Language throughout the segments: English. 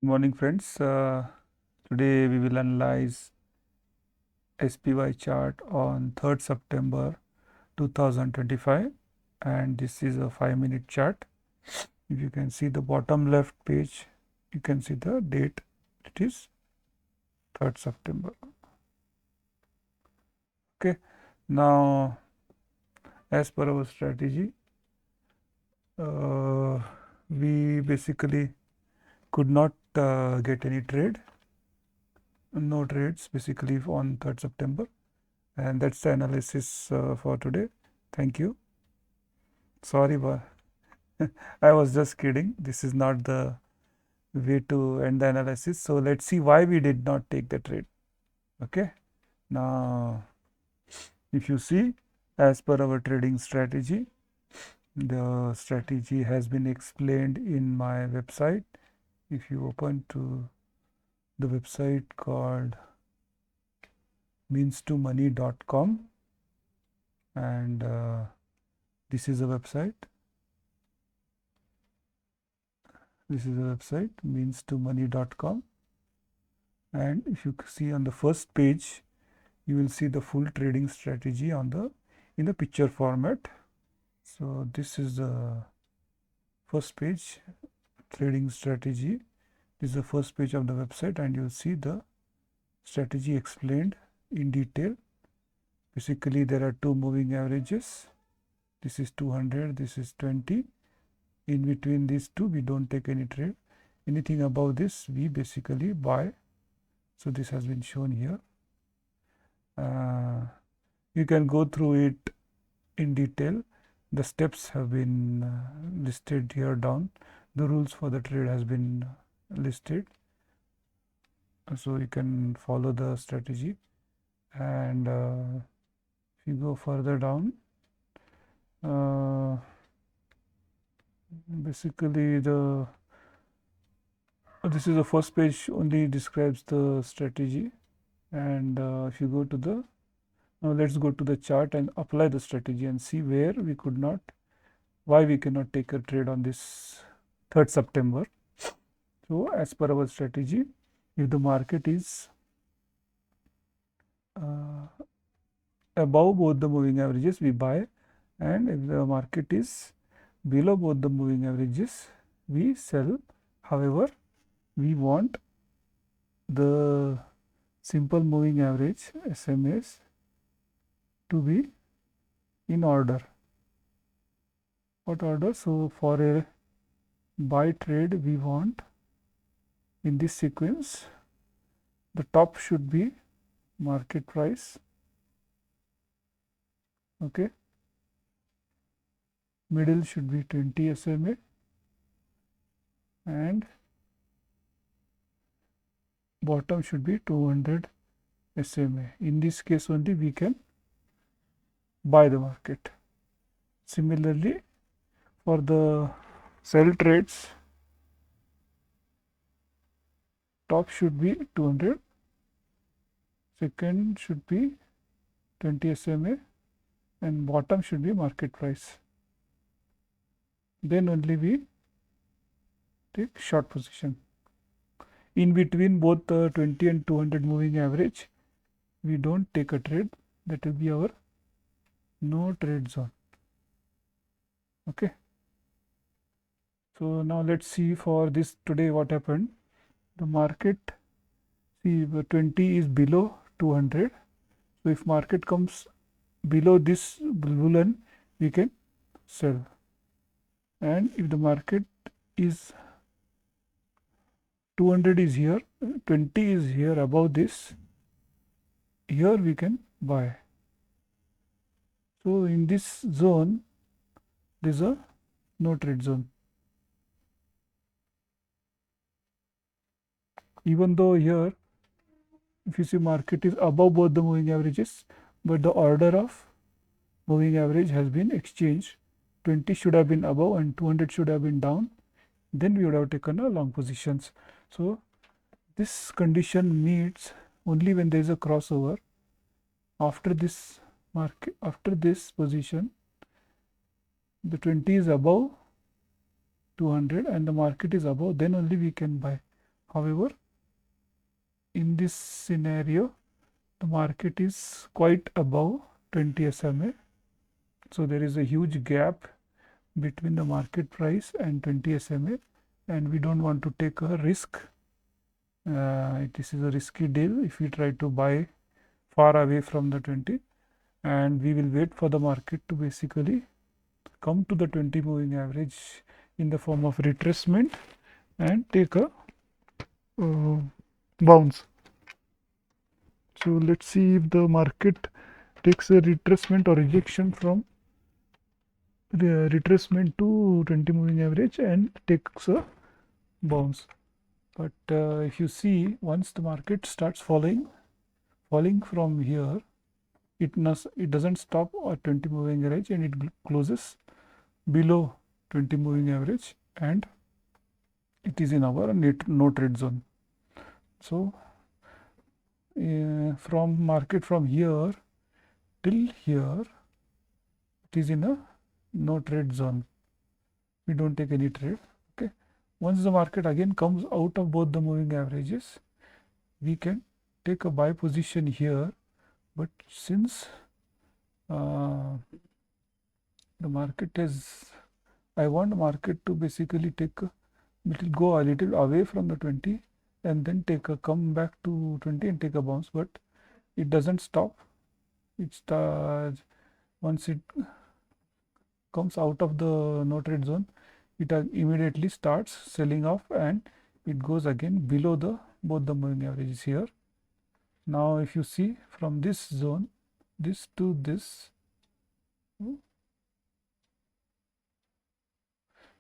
Good morning, friends. Today we will analyze SPY chart on 3rd September 2025, and this is a 5-minute chart. If you can see the bottom left page, you can see the date. It is 3rd September. Okay. Now, as per our strategy, we basically could not get any trade. No trades basically on 3rd September. And that's the analysis for today. Thank you. Sorry, but I was just kidding. This is not the way to end the analysis. So let's see why we did not take the trade. Okay. Now, if you see, as per our trading strategy, the strategy has been explained in my website. If you open to the website called means2money.com, and this is a website. This is a website means2money.com, and if you see on the first page, you will see the full trading strategy on the in the picture format. So this is the first page, trading strategy. This is the first page of the website, and you'll see the strategy explained in detail. Basically, there are two moving averages. This is 200, this is 20. In between these two, we don't take any trade. Anything above this, we basically buy. So this has been shown here. You can go through it in detail. The steps have been listed here down. The rules for the trade has been listed. So you can follow the strategy. And if you go further down, basically this is the first page, only describes the strategy. And if you go to the now let's go to the chart and apply the strategy and see where we could not, why we cannot take a trade on this 3rd September. So as per our strategy, if the market is above both the moving averages, we buy, and if the market is below both the moving averages, we sell. However, we want the simple moving average SMAs to be in order. What order? So for a buy trade, we want in this sequence, the top should be market price. Okay. Middle should be 20 SMA, and bottom should be 200 SMA. In this case only we can buy the market. Similarly, for the sell trades, top should be 200, second should be 20 SMA, and bottom should be market price. Then only we take short position. In between both the 20 and 200 moving average, we don't take a trade. That will be our no trade zone. Okay. So now let's see for this today what happened. The market, see, 20 is below 200. So if market comes below this boolean, we can sell. And if the market is 200 is here, 20 is here above this, here we can buy. So in this zone, there is a no trade zone. Even though here, if you see, market is above both the moving averages, but the order of moving average has been exchanged. 20 should have been above and 200 should have been down. Then we would have taken a long positions. So this condition meets only when there is a crossover. After this market, after this position, the 20 is above 200 and the market is above, then only we can buy. However, in this scenario, the market is quite above 20 SMA. So there is a huge gap between the market price and 20 SMA, and we don't want to take a risk. This is a risky deal if we try to buy far away from the 20, and we will wait for the market to basically come to the 20 moving average in the form of retracement and take a bounce. So let's see if the market takes a retracement or rejection from the retracement to 20 moving average and takes a bounce. But if you see, once the market starts falling from here, it doesn't stop at 20 moving average, and it closes below 20 moving average, and it is in our no trade zone. So from market from here till here, it is in a no trade zone. We don't take any trade. Okay. Once the market again comes out of both the moving averages, we can take a buy position here. But since the market is, I want the market to basically take a little, go a little away from the 20 and then come back to 20 and take a bounce, but it doesn't stop. It starts, once it comes out of the no trade zone, it immediately starts selling off, and it goes again below both the moving averages here. Now if you see from this zone, this to this,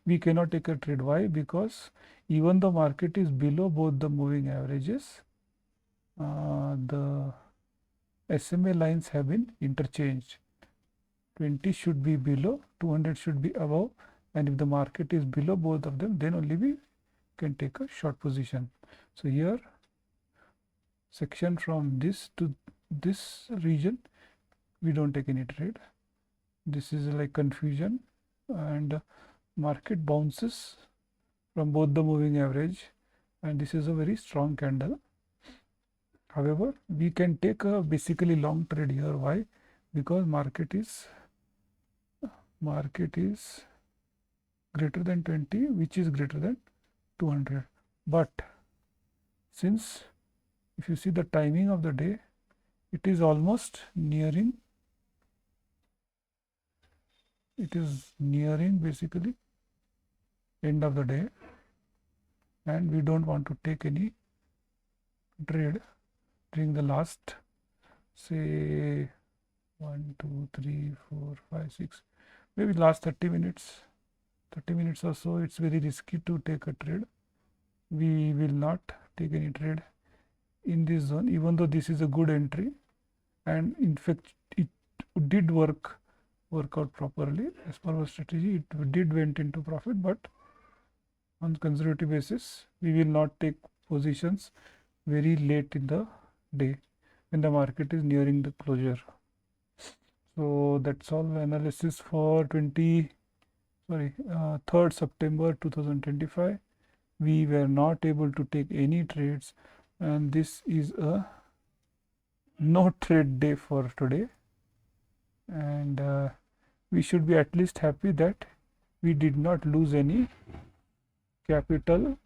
we cannot take a trade. Why? Because even the market is below both the moving averages, the SMA lines have been interchanged. 20 should be below, 200 should be above, and if the market is below both of them, then only we can take a short position. So here, section from this to this region, we don't take any trade. This is like confusion, and market bounces from both the moving average, and this is a very strong candle. However, we can take a basically long trade here. Why? Because market is greater than 20, which is greater than 200. But since if you see the timing of the day, it is almost nearing, basically end of the day, and we don't want to take any trade during the last, say 1, 2, 3, 4, 5, 6, maybe last 30 minutes or so. It's very risky to take a trade. We will not take any trade in this zone, even though this is a good entry, and in fact it did work out properly as per our strategy. It did went into profit, but on conservative basis, we will not take positions very late in the day when the market is nearing the closure. So that's all analysis for 3rd September 2025. We were not able to take any trades, and this is a no trade day for today, and we should be at least happy that we did not lose any capital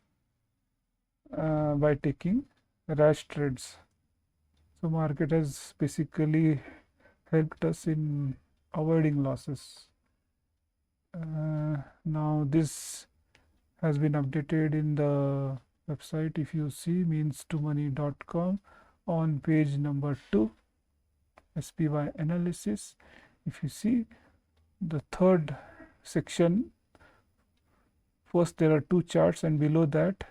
by taking rash trades. So market has basically helped us in avoiding losses. Now this has been updated in the website. If you see means2money.com on page number 2, SPY analysis, if you see the third section, first there are 2 charts, and below that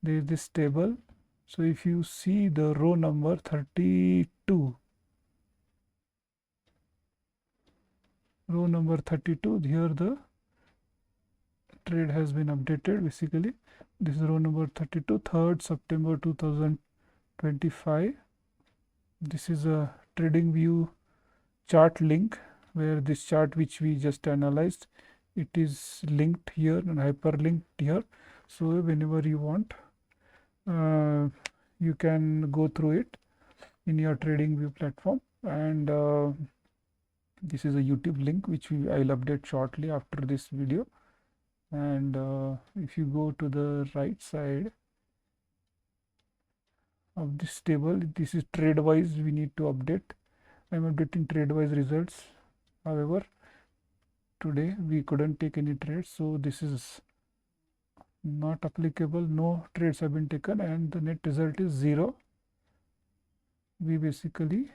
there is this table. So if you see the row number 32, here the trade has been updated. Basically this is row number 32, 3rd September 2025. This is a trading view chart link, where this chart which we just analyzed, it is linked here and hyperlinked here. So whenever you want, you can go through it in your TradingView platform, and this is a YouTube link which I'll update shortly after this video. And if you go to the right side of this table, this is trade-wise we need to update. I'm updating trade-wise results. However, today we couldn't take any trades, so this is not applicable. No trades have been taken and the net result is 0. We basically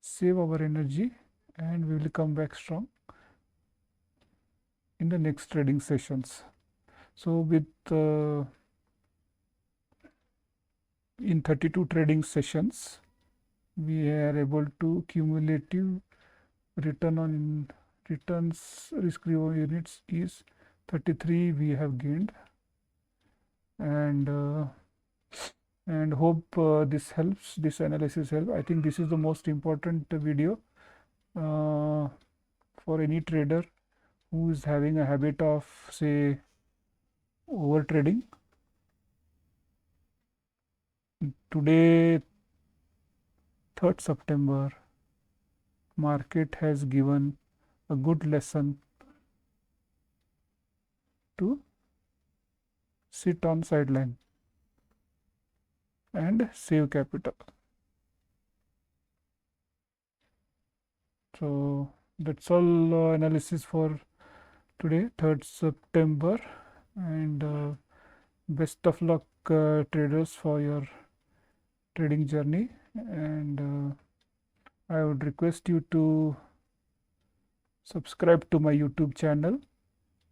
save our energy and we will come back strong in the next trading sessions. So with in 32 trading sessions we are able to cumulative return on returns risk reward units is 33 we have gained. And hope this helps, this analysis helps. I think this is the most important video for any trader who is having a habit of, say, over trading. Today, 3rd September, market has given a good lesson to sit on sideline and save capital. So that's all analysis for today, 3rd September, and best of luck traders for your trading journey. And I would request you to subscribe to my YouTube channel,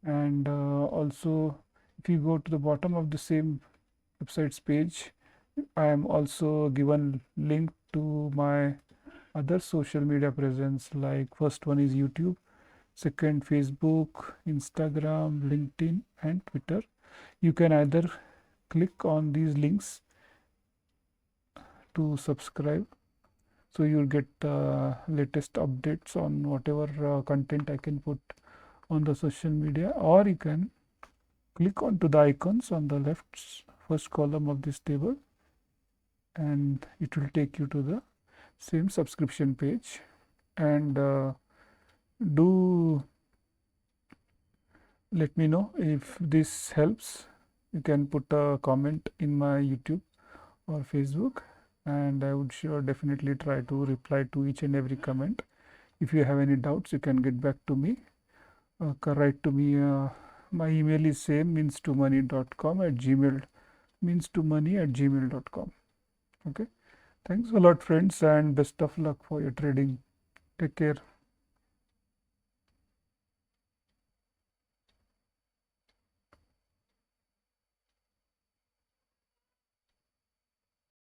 and also if you go to the bottom of the same website's page, I am also given link to my other social media presence, like first one is YouTube, second Facebook, Instagram, LinkedIn and Twitter. You can either click on these links to subscribe, so you'll get latest updates on whatever content I can put on the social media, or you can click onto the icons on the left first column of this table and it will take you to the same subscription page. And do let me know if this helps. You can put a comment in my YouTube or Facebook, and I would definitely try to reply to each and every comment. If you have any doubts, you can get back to me. Write to me. My email is same, means2money.com at gmail, means2money@gmail.com. Okay. Thanks a lot, friends, and best of luck for your trading. Take care.